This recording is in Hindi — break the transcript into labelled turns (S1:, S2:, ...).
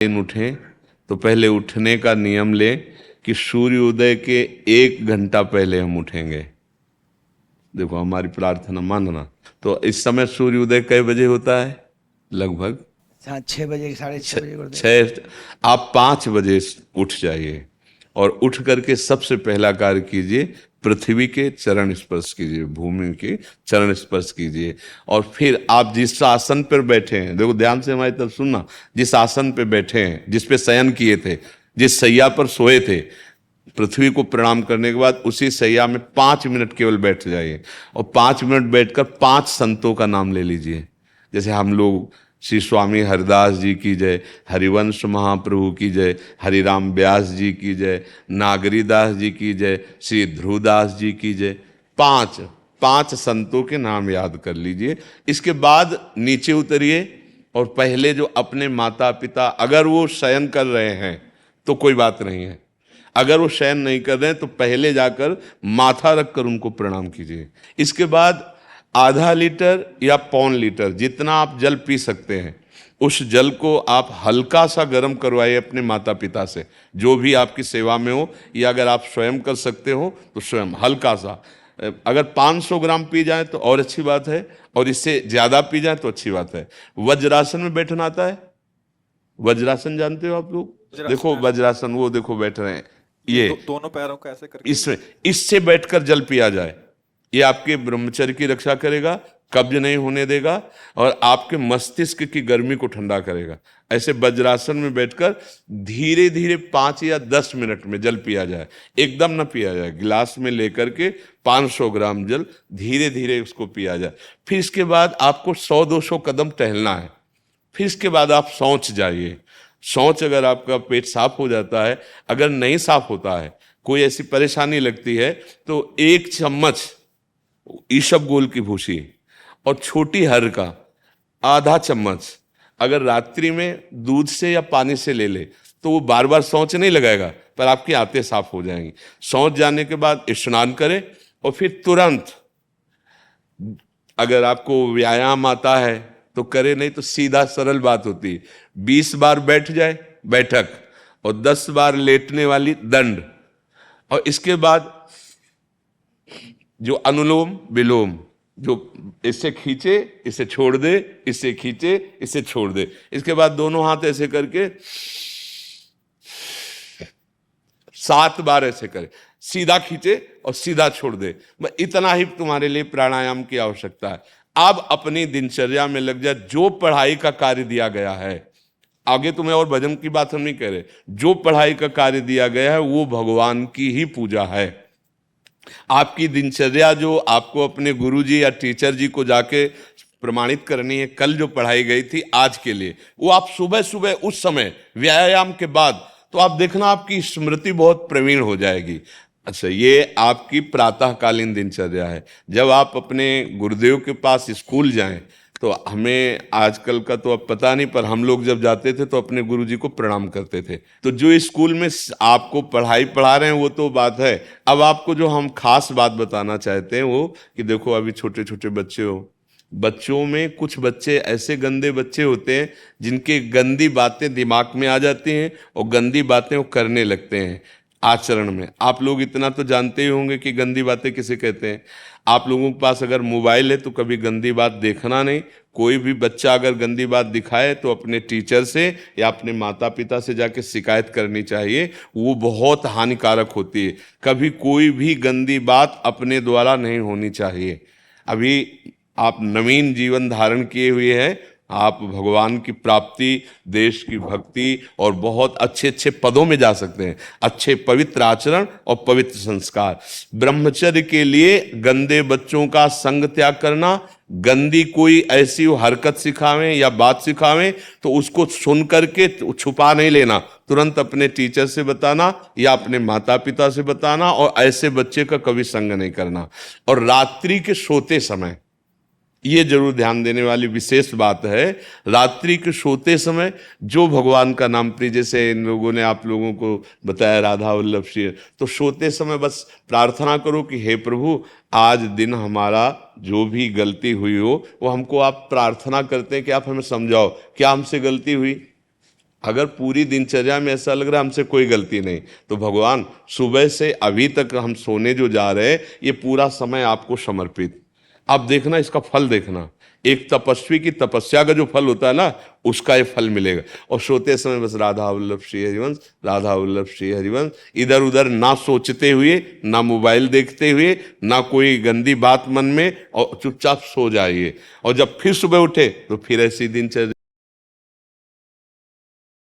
S1: दिन उठें तो पहले उठने का नियम लें कि सूर्योदय के 1 घंटा पहले हम उठेंगे। देखो हमारी प्रार्थना मानना। तो इस समय सूर्योदय कई बजे होता है? लगभग
S2: 6 बजे 6:30 बजे गुरुदेव।
S1: छः। आप 5 बजे उठ जाइए और उठ करके सबसे पहला कार्य कीजिए, पृथ्वी के चरण स्पर्श कीजिए, भूमि के चरण स्पर्श कीजिए। और फिर आप जिस आसन पर बैठे हैं, देखो ध्यान से हमारी तरफ सुनना, जिस आसन पे बैठे हैं, जिस पे शयन किए थे, जिस सैया पर सोए थे, पृथ्वी को प्रणाम करने के बाद उसी सैया में 5 मिनट केवल बैठ जाइए और 5 मिनट बैठकर 5 संतों का नाम ले लीजिए। जैसे हम लोग श्री स्वामी हरिदास जी की जय, हरिवंश महाप्रभु की जय, हरिराम व्यास जी की जय, नागरीदास जी की जय, श्री ध्रुवदास जी की जय। पांच पांच संतों के नाम याद कर लीजिए। इसके बाद नीचे उतरिए और पहले जो अपने माता पिता, अगर वो शयन कर रहे हैं तो कोई बात नहीं है, अगर वो शयन नहीं कर रहे हैं तो पहले जाकर माथा रखकर उनको प्रणाम कीजिए। इसके बाद आधा लीटर या 1.25 लीटर जितना आप जल पी सकते हैं, उस जल को आप हल्का सा गर्म करवाइए अपने माता पिता से, जो भी आपकी सेवा में हो, या अगर आप स्वयं कर सकते हो तो स्वयं हल्का सा। अगर 500 ग्राम पी जाए तो और अच्छी बात है, और इससे ज्यादा पी जाए तो अच्छी बात है। वज्रासन में बैठना आता है? वज्रासन जानते हो आप लोग? देखो वज्रासन, वो देखो बैठ रहे हैं, ये
S3: दोनों पैरों को ऐसे करके
S1: इसमें इससे बैठकर जल पिया जाए। ये आपके ब्रह्मचर्य की रक्षा करेगा, कब्ज नहीं होने देगा और आपके मस्तिष्क की गर्मी को ठंडा करेगा। ऐसे वज्रासन में बैठकर धीरे धीरे 5 या 10 मिनट में जल पिया जाए, एकदम ना पिया जाए। गिलास में लेकर के 500 ग्राम जल धीरे धीरे उसको पिया जाए। फिर इसके बाद आपको 100-200 कदम टहलना है। फिर इसके बाद आप शौच जाइए। शौच अगर आपका पेट साफ हो जाता है, अगर नहीं साफ होता है, कोई ऐसी परेशानी लगती है, तो 1 चम्मच ईसबगोल की भूसी और छोटी हर का आधा चम्मच अगर रात्रि में दूध से या पानी से ले ले तो वो बार बार शौच नहीं लगाएगा, पर आपकी आंतें साफ हो जाएंगी। शौच जाने के बाद स्नान करें और फिर तुरंत, अगर आपको व्यायाम आता है तो करे, नहीं तो सीधा सरल बात होती है, 20 बार बैठ जाए बैठक और 10 बार लेटने वाली दंड। और इसके बाद जो अनुलोम विलोम, जो इससे खींचे इसे छोड़ दे, इससे खींचे इसे छोड़ दे, इसके बाद दोनों हाथ ऐसे करके 7 बार ऐसे करे, सीधा खींचे और सीधा छोड़ दे। इतना ही तुम्हारे लिए प्राणायाम की आवश्यकता है। अब अपनी दिनचर्या में लग जा। जो पढ़ाई का कार्य दिया गया है, आगे तुम्हें और भजन की बात हम नहीं कह रहे, जो पढ़ाई का कार्य दिया गया है वो भगवान की ही पूजा है। आपकी दिनचर्या जो आपको अपने गुरुजी या टीचर जी को जाके प्रमाणित करनी है, कल जो पढ़ाई गई थी आज के लिए, वो आप सुबह सुबह उस समय व्यायाम के बाद, तो आप देखना आपकी स्मृति बहुत प्रवीण हो जाएगी। अच्छा, ये आपकी प्रातःकालीन दिनचर्या है। जब आप अपने गुरुदेव के पास स्कूल जाएं, तो हमें आजकल का तो अब पता नहीं, पर हम लोग जब जाते थे तो अपने गुरुजी को प्रणाम करते थे। तो जो स्कूल में आपको पढ़ाई पढ़ा रहे हैं वो तो बात है, अब आपको जो हम खास बात बताना चाहते हैं वो कि देखो अभी छोटे छोटे बच्चे हो, बच्चों में कुछ बच्चे ऐसे गंदे बच्चे होते हैं जिनके गंदी बातें दिमाग में आ जाती हैं और गंदी बातें वो करने लगते हैं आचरण में। आप लोग इतना तो जानते ही होंगे कि गंदी बातें किसे कहते हैं। आप लोगों के पास अगर मोबाइल है तो कभी गंदी बात देखना नहीं। कोई भी बच्चा अगर गंदी बात दिखाए तो अपने टीचर से या अपने माता पिता से जाके शिकायत करनी चाहिए, वो बहुत हानिकारक होती है। कभी कोई भी गंदी बात अपने द्वारा नहीं होनी चाहिए। अभी आप नवीन जीवन धारण किए हुए हैं, आप भगवान की प्राप्ति, देश की भक्ति और बहुत अच्छे अच्छे पदों में जा सकते हैं। अच्छे पवित्र आचरण और पवित्र संस्कार। ब्रह्मचर्य के लिए गंदे बच्चों का संग त्याग करना, गंदी कोई ऐसी हरकत सिखावें या बात सिखावें तो उसको सुन करके छुपा नहीं लेना, तुरंत अपने टीचर से बताना या अपने माता पिता से बताना, और ऐसे बच्चे का कभी संग नहीं करना। और रात्रि के सोते समय ये जरूर ध्यान देने वाली विशेष बात है, रात्रि के सोते समय जो भगवान का नाम प्रिय, जैसे इन लोगों ने आप लोगों को बताया राधा वल्लभ श्री, तो सोते समय बस प्रार्थना करो कि हे प्रभु, आज दिन हमारा जो भी गलती हुई हो वो हमको आप प्रार्थना करते हैं कि आप हमें समझाओ क्या हमसे गलती हुई। अगर पूरी दिनचर्या में ऐसा लग रहा है हमसे कोई गलती नहीं, तो भगवान सुबह से अभी तक हम सोने जो जा रहे हैं ये पूरा समय आपको समर्पित। आप देखना इसका फल देखना, एक तपस्वी की तपस्या का जो फल होता है ना उसका ये फल मिलेगा। और सोते समय बस राधा वल्लभ श्री हरिवंश, राधा वल्लभ श्री हरिवंश, इधर उधर ना सोचते हुए, ना मोबाइल देखते हुए, ना कोई गंदी बात मन में, और चुपचाप सो जाइए। और जब फिर सुबह उठे तो फिर ऐसी दिनचर्या